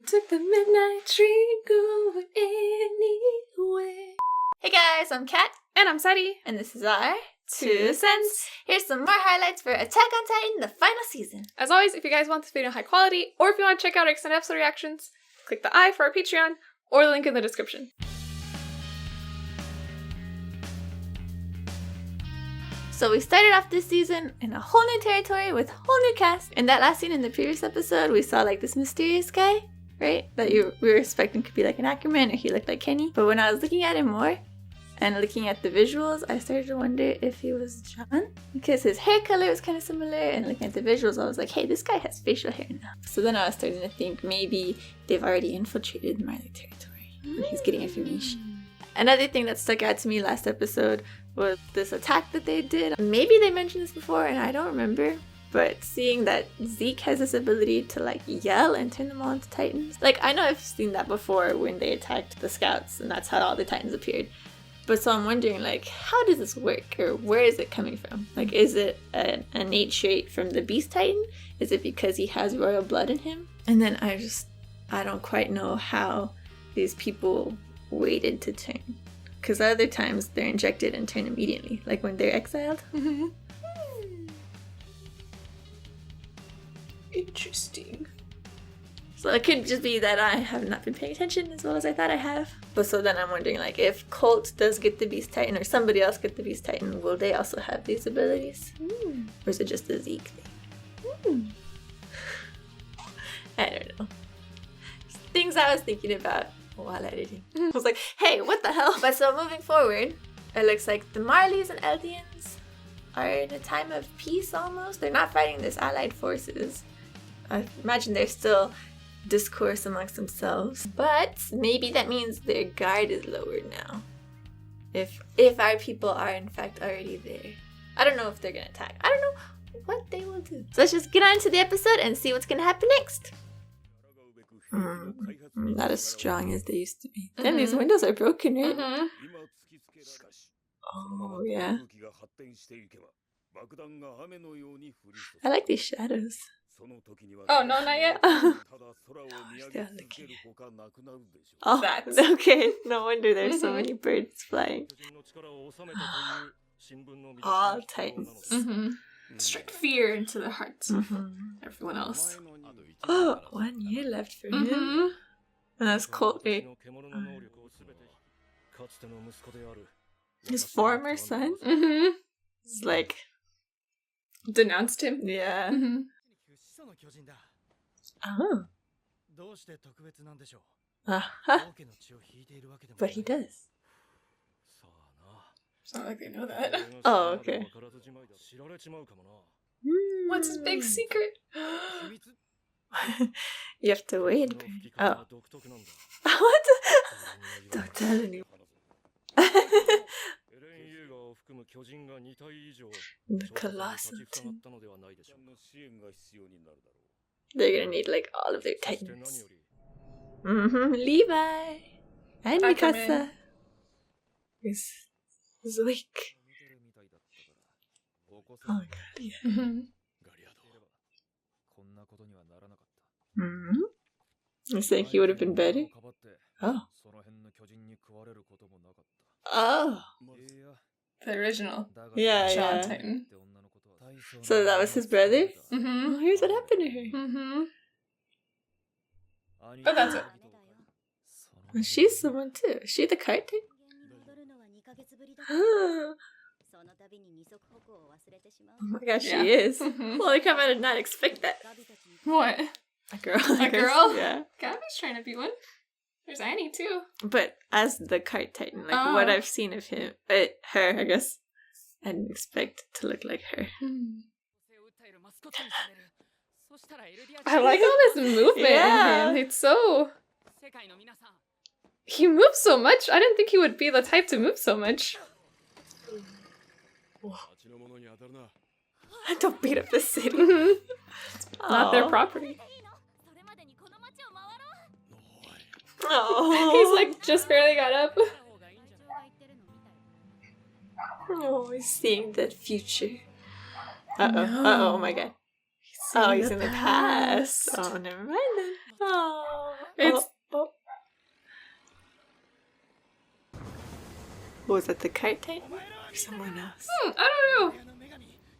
Took the midnight train going anywhere. Hey guys, I'm Kat. And I'm Sadie. And this is our 2 cents. Here's some more highlights for Attack on Titan, the final season. As always, if you guys want this video in high quality, or if you want to check out our extended episode reactions, click the I for our Patreon, or the link in the description. So we started off this season in a whole new territory with a whole new cast. In that last scene in the previous episode, we saw like this mysterious guy, right? That we were expecting could be like an Ackerman or he looked like Kenny. But when I was looking at him more and looking at the visuals, I started to wonder if he was John. Because his hair color was kind of similar, and looking at the visuals, I was like, hey, this guy has facial hair now. So then I was starting to think maybe they've already infiltrated Marley territory and he's getting information. Another thing that stuck out to me last episode was this attack that they did. Maybe they mentioned this before and I don't remember, but seeing that Zeke has this ability to like yell and turn them all into Titans. Like, I know I've seen that before when they attacked the scouts and that's how all the Titans appeared. But so I'm wondering, like, how does this work, or where is it coming from? Like, is it an innate trait from the Beast Titan? Is it because he has royal blood in him? And then I don't quite know how these people waited to turn. Because other times they're injected and turn immediately, like when they're exiled. Interesting. So it could just be that I have not been paying attention as well as I thought I have. But so then I'm wondering, like, if Colt does get the Beast Titan or somebody else get the Beast Titan, will they also have these abilities? Or is it just a Zeke thing? I don't know. Things I was thinking about while editing. I was like, hey, what the hell? But so moving forward, it looks like the Marleys and Eldians are in a time of peace almost. They're not fighting this allied forces. I imagine they're still discourse amongst themselves, but maybe that means their guard is lowered now. If our people are in fact already there. I don't know if they're gonna attack. I don't know what they will do. So let's just get on to the episode and see what's gonna happen next. Not as strong as they used to be. Then these windows are broken, right? Oh yeah. I like these shadows. Oh, no, not yet. Still looking. Oh, that's okay. No wonder there's so many birds flying. All Titans. Strike fear into the hearts of everyone else. Oh, 1 year left for him. And that's Colt, right? His former son? It's like... denounced him? Yeah. Oh. But he does. It's not like they know that. Oh, okay. What's his big secret? You have to wait. Oh. What? Don't tell anyone. The colossal tin. They're gonna need like all of their Titans. Levi and Mikasa. Is weak. Oh my god, yeah. You think he would have been better? Oh. Oh. The original. Yeah, John yeah. Titan. So that was his brother? Oh, here's what happened to her. Oh, that's it. Well, she's someone too. Is she the card thing? Oh my gosh, Yeah. she is. Holy crap, I did not expect that. What? A girl. A girl? Yeah. Gabby's trying to be one. There's Annie too. But as the card Titan, like what I've seen of him, her, I guess, I didn't expect to look like her. I like all this movement in him. It's so... He moves so much. I didn't think he would be the type to move so much. Don't beat up the city. It's not their property. Oh. He's like just barely got up. Oh, he's seeing the future. Uh-oh. No. Oh my god. He's in the past. Oh, never mind then. Oh. It's Was that the kite tank? Or someone else? I don't know.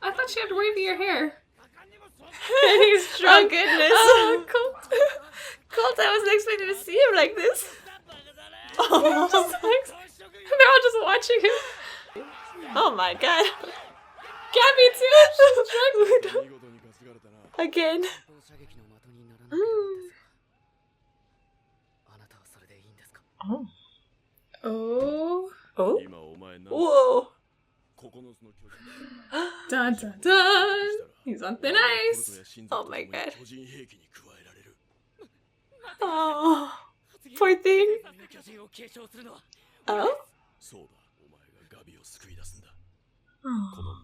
I thought she had wavier hair. And he's drunk. Oh goodness. Oh, Colt. Colt, I wasn't expecting to see him like this. Oh, They're all just watching him. oh my god. Gabby too. She's drunk. Again. Oh. Oh. Oh. Whoa. Dun dun dun. He's on thin ice. Oh my god. Oh. Poor thing. Oh? Oh.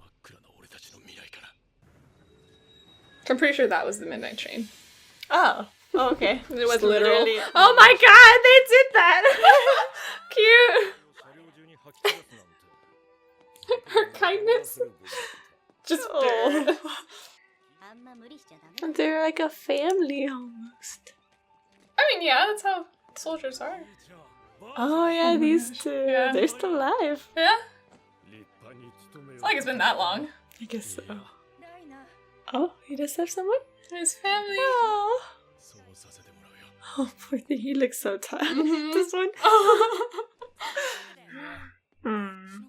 I'm pretty sure that was the midnight train. Oh. Okay. It was literal. Literally. Oh my god, they did that! Cute! Her kindness. Just Oh. They're like a family almost. I mean, yeah, that's how soldiers are. Oh yeah, Oh my these gosh. two. Yeah. They're still alive. Yeah? It's like it's been that long. I guess so. Oh, he does have someone? His family. Oh. Oh, poor thing. He looks so tired. Mhm. This one. Hmm.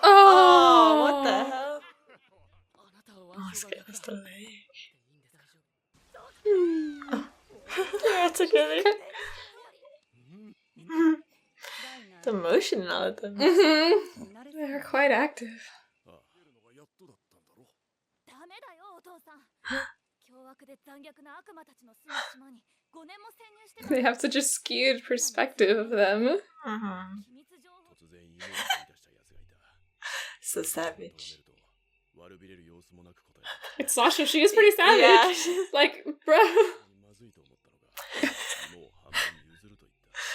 Oh, what the hell? Oh, it's getting us the leg. Oh. They're all together. The motion in all of them. Mm-hmm. They're quite active. They have such a skewed perspective of them. Mhm. So savage. It's Sasha, she is pretty savage. Yeah. Like, bruh.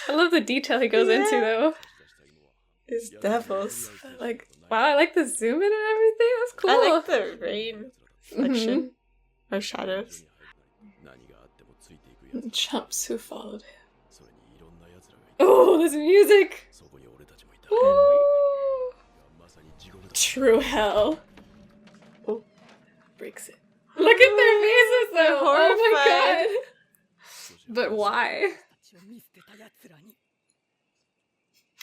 I love the detail he goes into, though. These devils. Like, wow, I like the zoom in and everything. That's cool. I like the rain reflection. Or shadows. Chumps who followed him. Oh, this music! Ooh. True hell. Oh. Breaks it. Look at their faces, They're though! Oh my horrified. god! But why?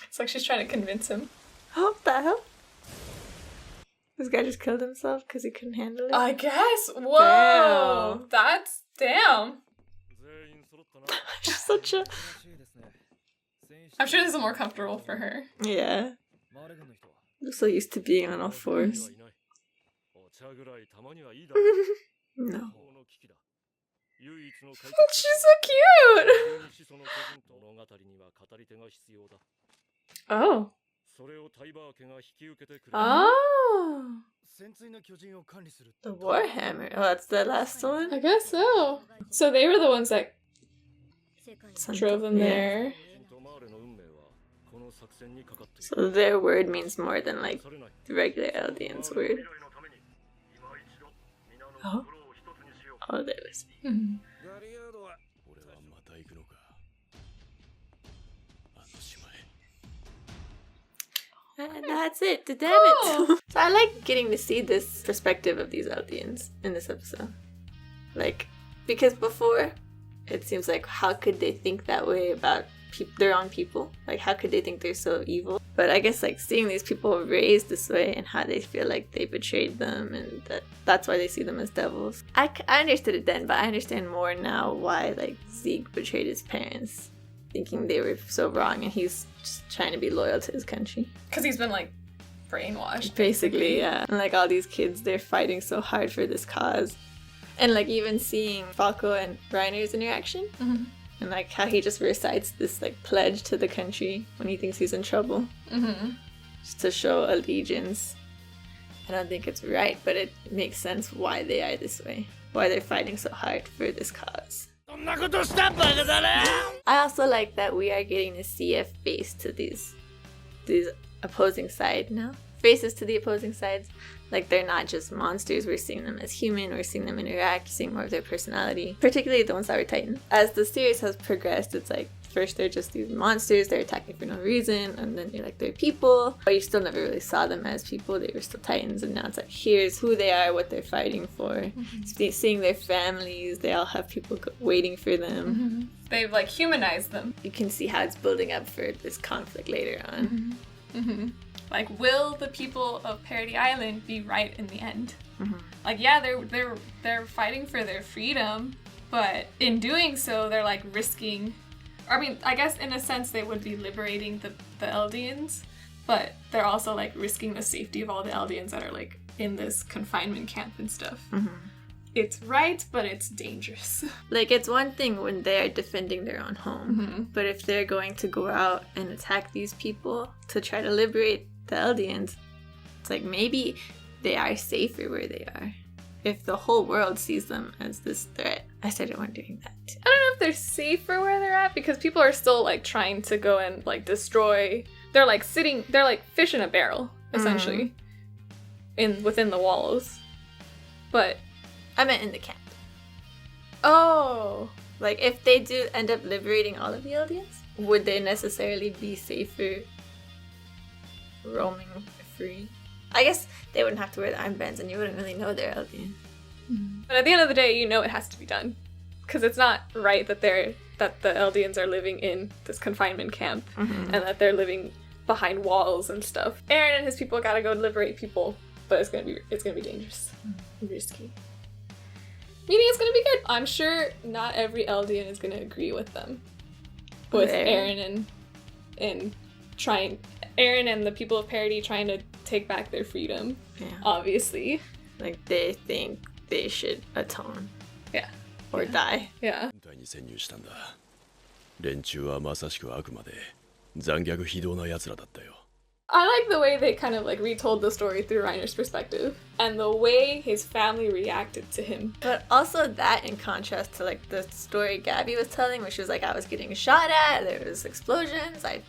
It's like she's trying to convince him. What the hell? This guy just killed himself because he couldn't handle it? I guess. Whoa! Damn. That's damn. She's such a... I'm sure this is more comfortable for her. Yeah. I'm so used to being on all fours. No. She's so cute! Oh. Oh. The Warhammer. Oh, that's the last one? I guess so. So they were the ones that Something. drove them Yeah. there. So their word means more than like the regular Eldians' word. Oh? Oh, they're listening. Mhm. And that's it. Damn Cool. it. So I like getting to see this perspective of these Eldians in this episode. Like, because before, it seems like how could they think that way about their own people? Like, how could they think they're so evil? But I guess like seeing these people raised this way and how they feel like they betrayed them and that's why they see them as devils. I understood it then, but I understand more now why like Zeke betrayed his parents, thinking they were so wrong, and he's just trying to be loyal to his country. Because he's been like brainwashed. Basically, yeah. And like all these kids, they're fighting so hard for this cause. And like even seeing Falco and Reiner's interaction, Mm-hmm. and like how he just recites this like pledge to the country when he thinks he's in trouble, Mm-hmm. just to show allegiance. I don't think it's right, but it makes sense why they are this way, why they're fighting so hard for this cause. I also like that we are getting to see a face to these opposing side now. faces to the opposing sides. Like, they're not just monsters. We're seeing them as human. We're seeing them interact, seeing more of their personality, particularly the ones that were Titan. As the series has progressed, it's like, first they're just these monsters, they're attacking for no reason, and then you're like, they're people, but you still never really saw them as people. They were still Titans, and now it's like, here's who they are, what they're fighting for. Seeing their families, they all have people waiting for them. They've like humanized them. You can see how it's building up for this conflict later on. Like, will the people of Paradis Island be right in the end? Like, yeah, they're fighting for their freedom, but in doing so, they're like risking. I mean, I guess in a sense they would be liberating the Eldians, but they're also like risking the safety of all the Eldians that are like in this confinement camp and stuff. It's right, but it's dangerous. Like, it's one thing when they're defending their own home, but if they're going to go out and attack these people to try to liberate the Eldians, it's like maybe they are safer where they are. If the whole world sees them as this threat, I started wondering that. I don't know if they're safer where they're at, because people are still like trying to go and like destroy. They're like fish in a barrel, essentially, within the walls. But I meant in the camp. Oh, like if they do end up liberating all of the Eldians, would they necessarily be safer roaming free? I guess they wouldn't have to wear the armbands and you wouldn't really know they're Eldian. But at the end of the day, you know it has to be done. Because it's not right that the Eldians are living in this confinement camp and that they're living behind walls and stuff. Eren and his people gotta go liberate people, but it's gonna be dangerous. Risky. Meaning it's gonna be good. I'm sure not every Eldian is gonna agree with them. With Eren and Eren and the people of Paradis trying to take back their freedom, obviously. Like, they think they should atone. Or die. Yeah. I like the way they kind of like retold the story through Reiner's perspective and the way his family reacted to him. But also that in contrast to like the story Gabby was telling, which was like, I was getting shot at, there was explosions, I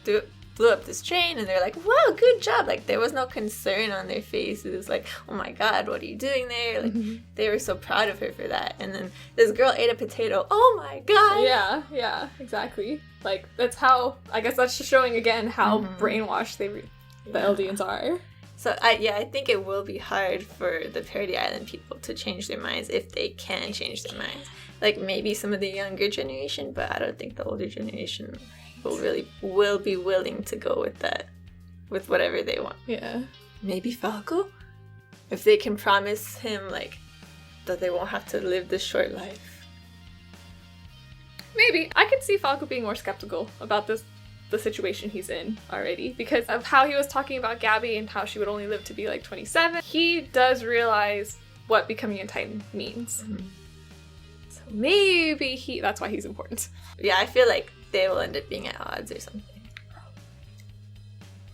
blew up this train, and they're like, wow, good job. Like, there was no concern on their faces, like, oh my god, what are you doing there? Like, they were so proud of her for that. And then this girl ate a potato, oh my god. Yeah, exactly. Like, that's how, I guess that's just showing again how brainwashed the Eldians are. So I think it will be hard for the Paradis Island people to change their minds if they can change their minds. Like, maybe some of the younger generation, but I don't think the older generation will be willing to go with that, with whatever they want. Yeah. Maybe Falco? If they can promise him, like, that they won't have to live this short life. Maybe. I could see Falco being more skeptical about the situation he's in already, because of how he was talking about Gabby and how she would only live to be like 27. He does realize what becoming a Titan means. So maybe that's why he's important. Yeah, I feel like they will end up being at odds or something.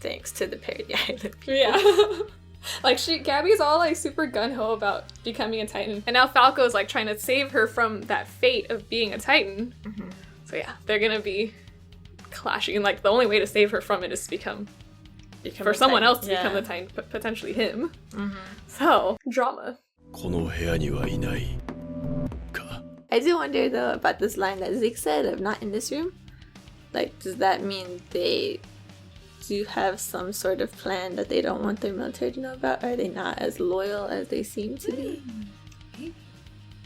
Thanks to the Paradis Island people. Yeah. Like, Gabby's all like super gung-ho about becoming a Titan. And now Falco's like trying to save her from that fate of being a Titan. So yeah, they're gonna be clashing. And like, the only way to save her from it is to become for someone else to become the Titan, potentially him. So, drama. I do wonder though about this line that Zeke said of not in this room. Like, does that mean they do have some sort of plan that they don't want their military to know about? Are they not as loyal as they seem to be?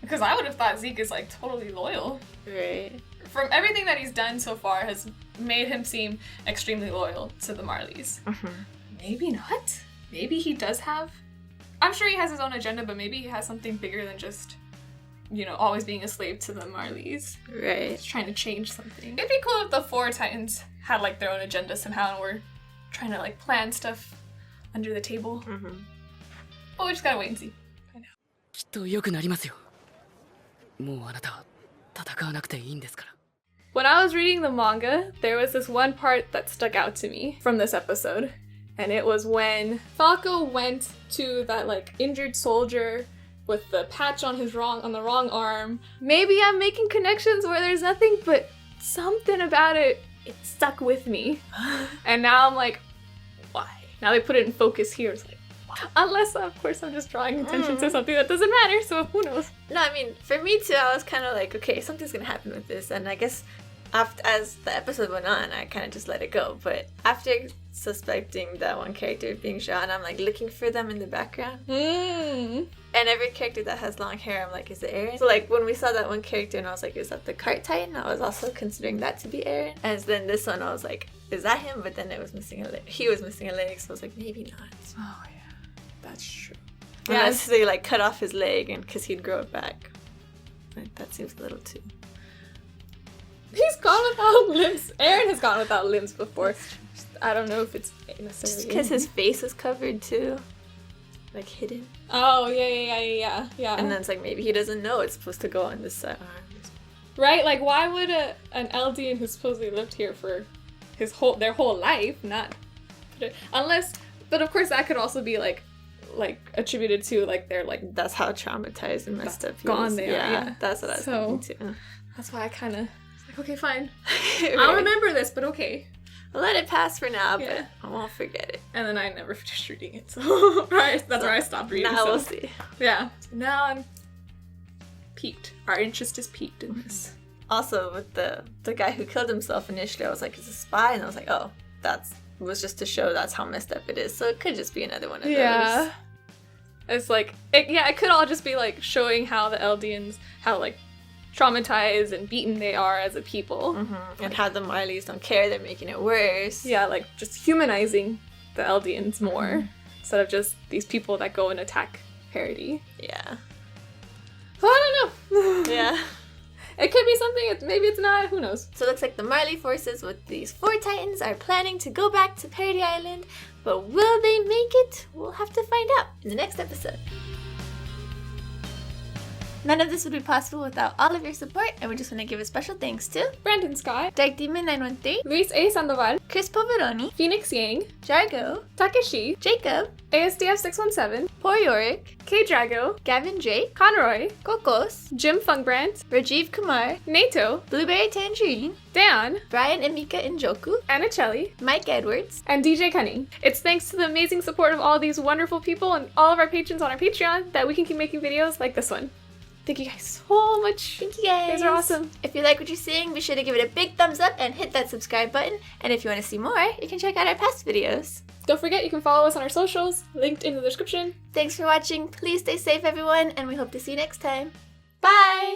Because I would have thought Zeke is like totally loyal. Right. From everything that he's done so far has made him seem extremely loyal to the Marleys. Maybe not. Maybe he does have... I'm sure he has his own agenda, but maybe he has something bigger than just, you know, always being a slave to the Marleys. Right. He's trying to change something. It'd be cool if the 4 Titans had like their own agenda somehow and were trying to like plan stuff under the table. But we just gotta wait and see. I know. When I was reading the manga, there was this one part that stuck out to me from this episode. And it was when Falco went to that like injured soldier with the patch on the wrong arm. Maybe I'm making connections where there's nothing, but something about it stuck with me. And now I'm like, why? now they put it in focus here. It's like, wow. Unless, of course, I'm just drawing attention to something that doesn't matter, so who knows? No, I mean, for me too, I was kind of like, okay, something's gonna happen with this, and I guess as the episode went on, I kind of just let it go. But after suspecting that one character being Jean, I'm like looking for them in the background. And every character that has long hair, I'm like, is it Eren? So like when we saw that one character and I was like, is that the cart titan? I was also considering that to be Eren. And then this one, I was like, is that him? But then it was missing a leg. He was missing a leg, so I was like, maybe not. Oh yeah, that's true. Unless they like cut off his leg and because he'd grow it back. Like, that seems a little too. He's gone without limbs. Eren has gone without limbs before. I don't know if it's necessarily just because his face is covered too, like hidden. Oh yeah. And then it's like maybe he doesn't know it's supposed to go on this side. Right? Like, why would an Eldian who supposedly lived here for their whole life not put it, unless? But of course, that could also be like attributed to like they're like that's how traumatized and messed up he gone was. they are. Yeah, that's what I was thinking too. That's why I kind of like, okay, fine. I'll remember this, but okay. I'll let it pass for now, but I won't forget it. And then I never finished reading it, so that's where I stopped reading. Now we'll see. Yeah. So now I'm piqued. Our interest is piqued in this. Also, with the guy who killed himself initially, I was like, "Is a spy?" And I was like, "Oh, was just to show that's how messed up it is." So it could just be another one of those. It's like it could all just be like showing how the Eldians, how like traumatized and beaten they are as a people. And how the Marleys don't care, they're making it worse. Yeah, like just humanizing the Eldians more instead of just these people that go and attack Paradis. Yeah. Well, I don't know. Yeah. It could be something, maybe it's not, who knows. So it looks like the Marley forces with these 4 titans are planning to go back to Paradis Island, but will they make it? We'll have to find out in the next episode. None of this would be possible without all of your support, and we just want to give a special thanks to Brandon Scott, Dark Demon 913, Luis A. Sandoval, Chris Poveroni, Phoenix Yang, Jargo, Takeshi, Jacob, ASDF 617, Poor Yorick, K. Drago, Gavin Drake, Conroy, Kokos, Jim Fungbrandt, Rajiv Kumar, Nato, Blueberry Tangerine, Dan, Brian Emeka Njoku, Annacelli, Mike Edwards, and DJ Cunning. It's thanks to the amazing support of all these wonderful people and all of our patrons on our Patreon that we can keep making videos like this one. Thank you guys so much. Thank you guys. You guys are awesome. If you like what you're seeing, be sure to give it a big thumbs up and hit that subscribe button. And if you want to see more, you can check out our past videos. Don't forget, you can follow us on our socials, linked in the description. Thanks for watching. Please stay safe, everyone, and we hope to see you next time. Bye!